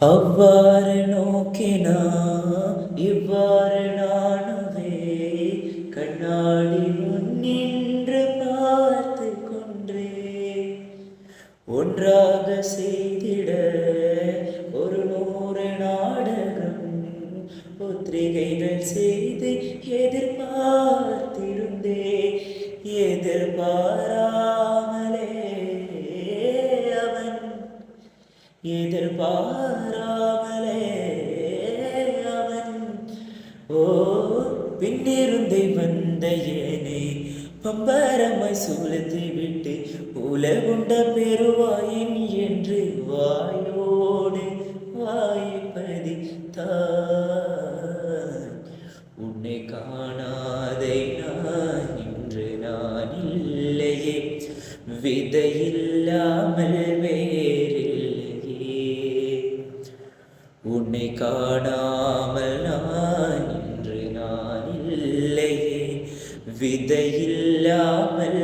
அவ்வாறு நோக்கினா இவ்வாறு நானுவே கண்ணாடி முன் நின்று பார்த்து கொன்றே ஒன்றாக செய்திட ஒரு 100 நாடகம் ஒத்திரிகைகள் செய்து எதிர்பார்த்திருந்தே எதிர்பாராமலே அவன் எதிர்பாராமலே அவன் ஓ பின்னிருந்தை வந்த ஏனை பம்பரமாய் சூழ்த்தி விட்டு உலகுண்ட பெருவாயின் என்று வாயோடு வாய்ப்பதி உன்னை காணாதை நான் இன்று நான் இல்லையே விதையில்லாமல் வேறில்லையே உன்னை காணாமல் நான் இன்று நான் இல்லையே விதையில்லாமல்